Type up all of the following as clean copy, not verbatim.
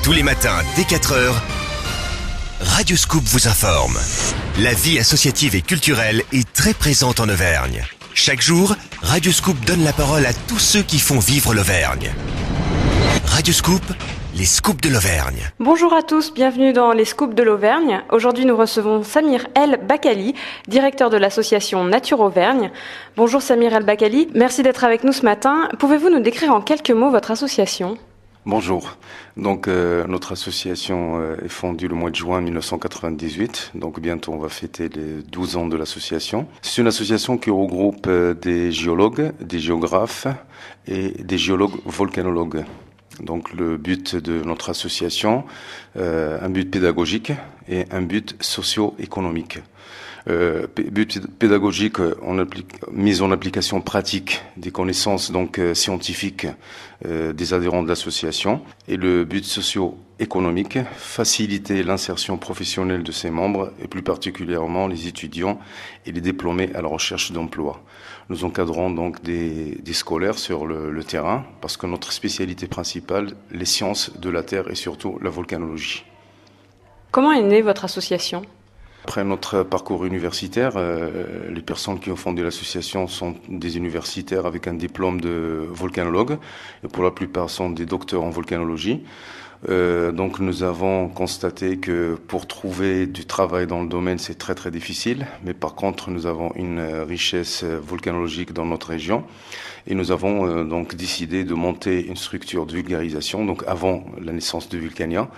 Tous les matins, dès 4 heures, Radio Scoop vous informe. La vie associative et culturelle est très présente en Auvergne. Chaque jour, Radio Scoop donne la parole à tous ceux qui font vivre l'Auvergne. Radio Scoop, les scoops de l'Auvergne. Bonjour à tous, bienvenue dans les scoops de l'Auvergne. Aujourd'hui, nous recevons Samir El Bakali, directeur de l'association Nature Auvergne. Bonjour Samir El Bakali, merci d'être avec nous ce matin. Pouvez-vous nous décrire en quelques mots votre association ? Bonjour. Donc notre association est fondée le mois de juin 1998. Donc bientôt on va fêter les 12 ans de l'association. C'est une association qui regroupe des géologues, des géographes et des géologues volcanologues. Donc le but de notre association, un but pédagogique et un but socio-économique. But pédagogique, mise en application pratique des connaissances donc scientifiques des adhérents de l'association, et le but socio-économique, faciliter l'insertion professionnelle de ses membres et plus particulièrement les étudiants et les diplômés à la recherche d'emploi. Nous encadrons donc des scolaires sur le terrain parce que notre spécialité principale, les sciences de la Terre et surtout la volcanologie. Comment est née votre association ? Après notre parcours universitaire, les personnes qui ont fondé l'association sont des universitaires avec un diplôme de volcanologue et pour la plupart sont des docteurs en volcanologie. Donc nous avons constaté que pour trouver du travail dans le domaine, c'est très très difficile, mais par contre nous avons une richesse volcanologique dans notre région et nous avons donc décidé de monter une structure de vulgarisation, donc avant la naissance de Vulcania.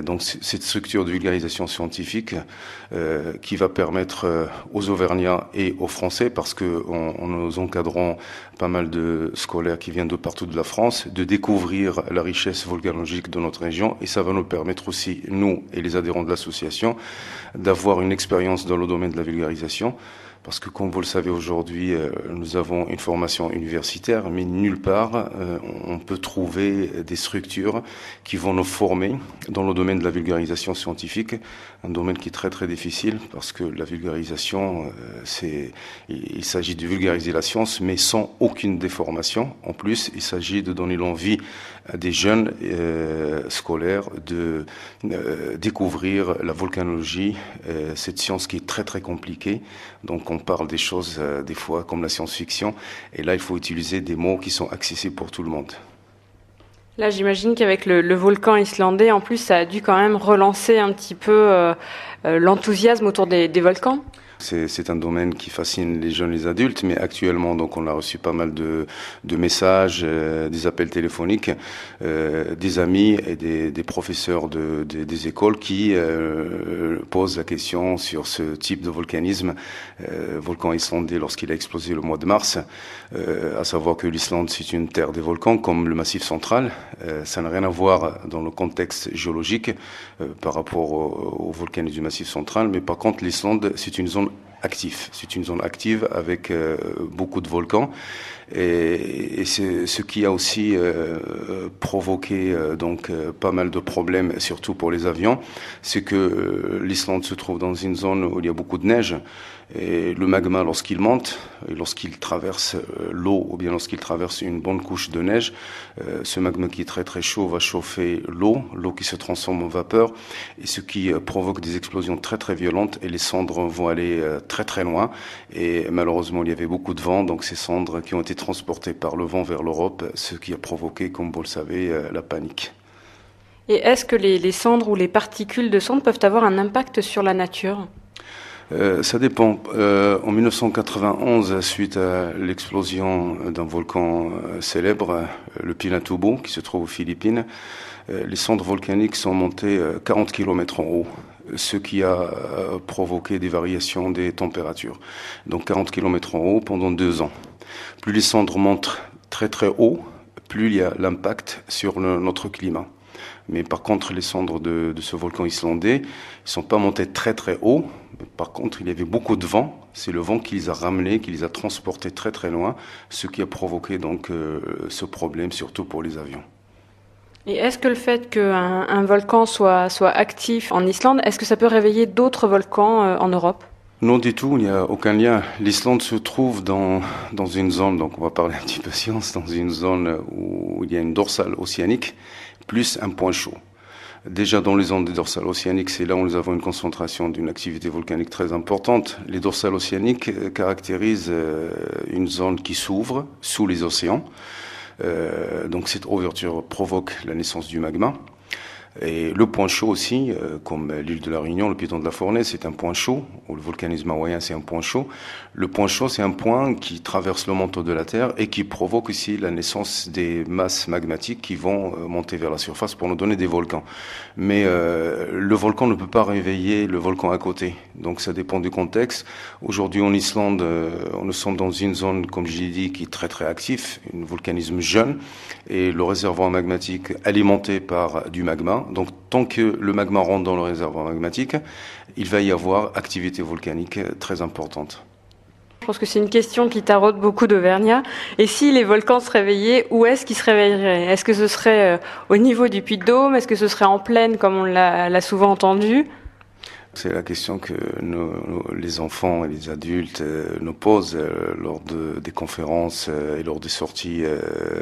Donc cette structure de vulgarisation scientifique qui va permettre aux Auvergnats et aux Français, parce que nous encadrons pas mal de scolaires qui viennent de partout de la France, de découvrir la richesse volcanologique de notre région, et ça va nous permettre aussi, nous et les adhérents de l'association, d'avoir une expérience dans le domaine de la vulgarisation. Parce que comme vous le savez aujourd'hui, nous avons une formation universitaire, mais nulle part on peut trouver des structures qui vont nous former dans le domaine de la vulgarisation scientifique, un domaine qui est très très difficile parce que la vulgarisation, il s'agit de vulgariser la science, mais sans aucune déformation. En plus, il s'agit de donner l'envie à des jeunes scolaires de découvrir la volcanologie, cette science qui est très très compliquée. Donc on parle des choses des fois comme la science-fiction, et là il faut utiliser des mots qui sont accessibles pour tout le monde. Là j'imagine qu'avec le volcan islandais, en plus ça a dû quand même relancer un petit peu l'enthousiasme autour des volcans. C'est un domaine qui fascine les jeunes et les adultes, mais actuellement, donc, on a reçu pas mal de messages, des appels téléphoniques, des amis et des professeurs des écoles qui posent la question sur ce type de volcanisme, volcan islandais lorsqu'il a explosé le mois de mars, à savoir que l'Islande c'est une terre des volcans comme le Massif central. Ça n'a rien à voir dans le contexte géologique par rapport au volcanisme du Massif central, mais par contre l'Islande c'est une zone active. C'est une zone active avec beaucoup de volcans, et c'est ce qui a aussi provoqué donc pas mal de problèmes, surtout pour les avions. C'est que l'Islande se trouve dans une zone où il y a beaucoup de neige, et le magma lorsqu'il monte, et lorsqu'il traverse l'eau ou bien lorsqu'il traverse une bonne couche de neige, ce magma qui est très très chaud va chauffer l'eau qui se transforme en vapeur, et ce qui provoque des explosions très très violentes, et les cendres vont aller très très loin, et malheureusement il y avait beaucoup de vent, donc ces cendres qui ont été transportées par le vent vers l'Europe, ce qui a provoqué, comme vous le savez, la panique. Et est-ce que les cendres ou les particules de cendres peuvent avoir un impact sur la nature ? Ça dépend. En 1991, suite à l'explosion d'un volcan célèbre, le Pinatubo, qui se trouve aux Philippines, les cendres volcaniques sont montées 40 km en haut, ce qui a provoqué des variations des températures. Donc 40 km en haut pendant 2 ans. Plus les cendres montent très très haut, plus il y a l'impact sur notre climat. Mais par contre, les cendres de ce volcan islandais, ils ne sont pas montés très très haut. Par contre, il y avait beaucoup de vent. C'est le vent qui les a ramenés, qui les a transportés très très loin, ce qui a provoqué donc ce problème, surtout pour les avions. Et est-ce que le fait qu'un volcan soit actif en Islande, est-ce que ça peut réveiller d'autres volcans en Europe ? Non du tout, il n'y a aucun lien. L'Islande se trouve dans une zone, donc on va parler un petit peu science, dans une zone où il y a une dorsale océanique, plus un point chaud. Déjà dans les zones des dorsales océaniques, c'est là où nous avons une concentration d'une activité volcanique très importante. Les dorsales océaniques caractérisent une zone qui s'ouvre sous les océans. Donc cette ouverture provoque la naissance du magma. Et le point chaud aussi, comme l'île de la Réunion, le piton de la Fournaise, c'est un point chaud, ou le volcanisme hawaïen, c'est un point chaud. Le point chaud, c'est un point qui traverse le manteau de la Terre et qui provoque aussi la naissance des masses magmatiques qui vont monter vers la surface pour nous donner des volcans. Mais le volcan ne peut pas réveiller le volcan à côté. Donc ça dépend du contexte. Aujourd'hui en Islande, nous sommes dans une zone, comme je l'ai dit, qui est très très active, un volcanisme jeune, et le réservoir magmatique alimenté par du magma. Donc, tant que le magma rentre dans le réservoir magmatique, il va y avoir activité volcanique très importante. Je pense que c'est une question qui taraude beaucoup d'Auvergnats. Et si les volcans se réveillaient, où est-ce qu'ils se réveilleraient? Est-ce que ce serait au niveau du Puy de Dôme? Est-ce que ce serait en plaine, comme on l'a souvent entendu? C'est la question que les enfants et les adultes nous posent lors des conférences et lors des sorties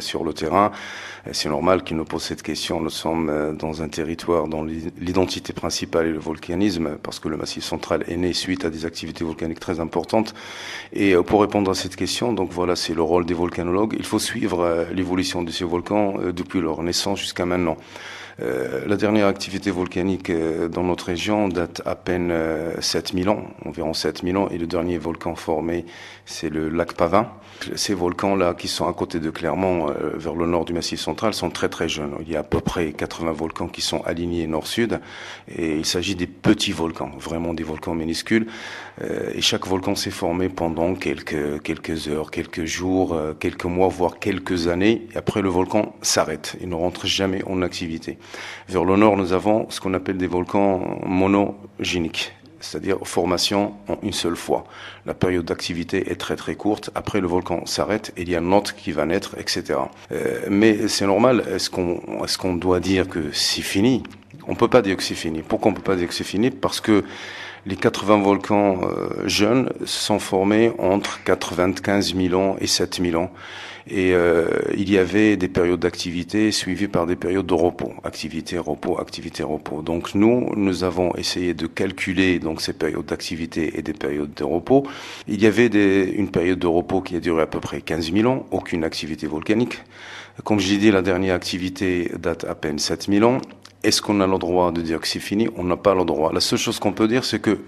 sur le terrain. C'est normal qu'ils nous posent cette question. Nous sommes dans un territoire dont l'identité principale est le volcanisme, parce que le Massif central est né suite à des activités volcaniques très importantes. Et pour répondre à cette question, donc voilà, c'est le rôle des volcanologues. Il faut suivre l'évolution de ces volcans depuis leur naissance jusqu'à maintenant. La dernière activité volcanique dans notre région date à peine 7000 ans, environ 7000 ans, et le dernier volcan formé, c'est le lac Pavin. Ces volcans-là, qui sont à côté de Clermont, vers le nord du Massif central, sont très très jeunes. Il y a à peu près 80 volcans qui sont alignés nord-sud, et il s'agit des petits volcans, vraiment des volcans minuscules. Et chaque volcan s'est formé pendant quelques heures, quelques jours, quelques mois, voire quelques années. Et après, le volcan s'arrête. Il ne rentre jamais en activité. Vers le nord, nous avons ce qu'on appelle des volcans monogéniques, c'est-à-dire formation en une seule fois. La période d'activité est très très courte. Après, le volcan s'arrête et il y a un autre qui va naître, etc. Mais c'est normal. Est-ce qu'on doit dire que c'est fini? On peut pas dire que c'est fini. Pourquoi on peut pas dire que c'est fini? Parce que les 80 volcans jeunes sont formés entre 95 000 ans et 7 000 ans. Et il y avait des périodes d'activité suivies par des périodes de repos. Activité, repos, activité, repos. Donc nous avons essayé de calculer donc ces périodes d'activité et des périodes de repos. Il y avait une période de repos qui a duré à peu près 15 000 ans, aucune activité volcanique. Comme je l'ai dit, la dernière activité date à peine 7 000 ans. Est-ce qu'on a le droit de dire que c'est fini? On n'a pas le droit. La seule chose qu'on peut dire, c'est que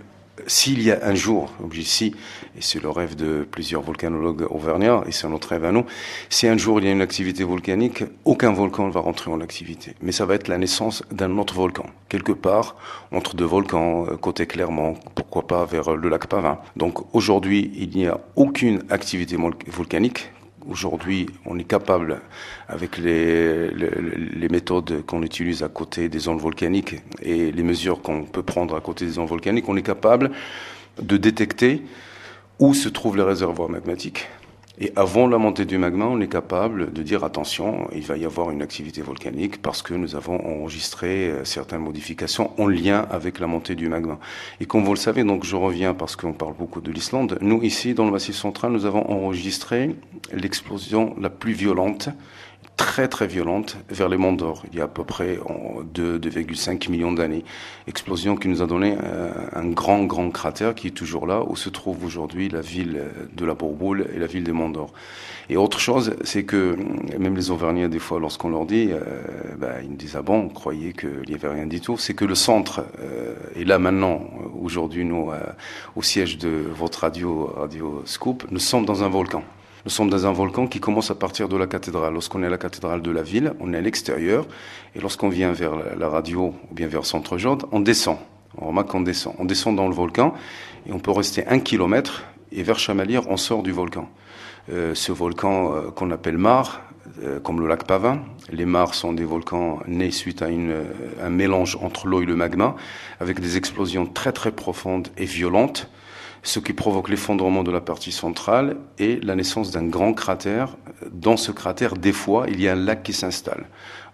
s'il y a un jour, et c'est le rêve de plusieurs volcanologues auvergnats, et c'est notre rêve à nous, si un jour il y a une activité volcanique, aucun volcan ne va rentrer en activité. Mais ça va être la naissance d'un autre volcan, quelque part entre deux volcans, côté Clermont, pourquoi pas vers le lac Pavin. Donc aujourd'hui, il n'y a aucune activité volcanique. Aujourd'hui, on est capable, avec les méthodes qu'on utilise à côté des zones volcaniques et les mesures qu'on peut prendre à côté des zones volcaniques, on est capable de détecter où se trouvent les réservoirs magmatiques. Et avant la montée du magma, on est capable de dire attention, il va y avoir une activité volcanique parce que nous avons enregistré certaines modifications en lien avec la montée du magma. Et comme vous le savez, donc je reviens parce qu'on parle beaucoup de l'Islande, nous ici dans le Massif central, nous avons enregistré l'explosion la plus violente, très très violente, vers les monts d'Or, il y a à peu près 2,5 millions d'années. Explosion qui nous a donné un grand cratère qui est toujours là, où se trouve aujourd'hui la ville de la Bourboule et la ville des monts d'Or. Et autre chose, c'est que même les Auvergnats, des fois, lorsqu'on leur dit, ils nous disent, ah bon, on croyait qu'il n'y avait rien du tout. C'est que le centre est là maintenant, aujourd'hui, nous, au siège de votre Radio Scoop, nous sommes dans un volcan. Nous sommes dans un volcan qui commence à partir de la cathédrale. Lorsqu'on est à la cathédrale de la ville, on est à l'extérieur. Et lorsqu'on vient vers la radio ou bien vers Centre-Jaude, on descend. On remarque qu'on descend. On descend dans le volcan et on peut rester 1 kilomètre. Et vers Chamalières, on sort du volcan. Ce volcan qu'on appelle mare, comme le lac Pavin. Les mares sont des volcans nés suite à un mélange entre l'eau et le magma, avec des explosions très très profondes et violentes, ce qui provoque l'effondrement de la partie centrale et la naissance d'un grand cratère. Dans ce cratère, des fois, il y a un lac qui s'installe.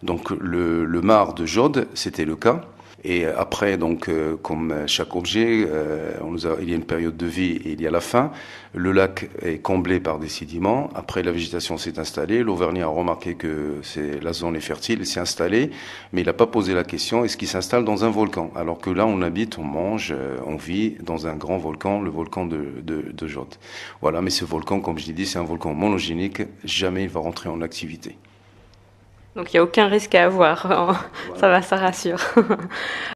Donc le mar de Jaude, c'était le cas. Et après, donc, comme chaque objet, il y a une période de vie et il y a la fin. Le lac est comblé par des sédiments. Après, la végétation s'est installée. L'Auvergnat a remarqué que la zone est fertile, il s'est installé, mais il n'a pas posé la question est-ce qu'il s'installe dans un volcan? Alors que là, on habite, on mange, on vit dans un grand volcan, le volcan de Jotte. Voilà, mais ce volcan, comme je l'ai dit, c'est un volcan monogénique. Jamais il va rentrer en activité. Donc il n'y a aucun risque à avoir. Ça va, ça rassure.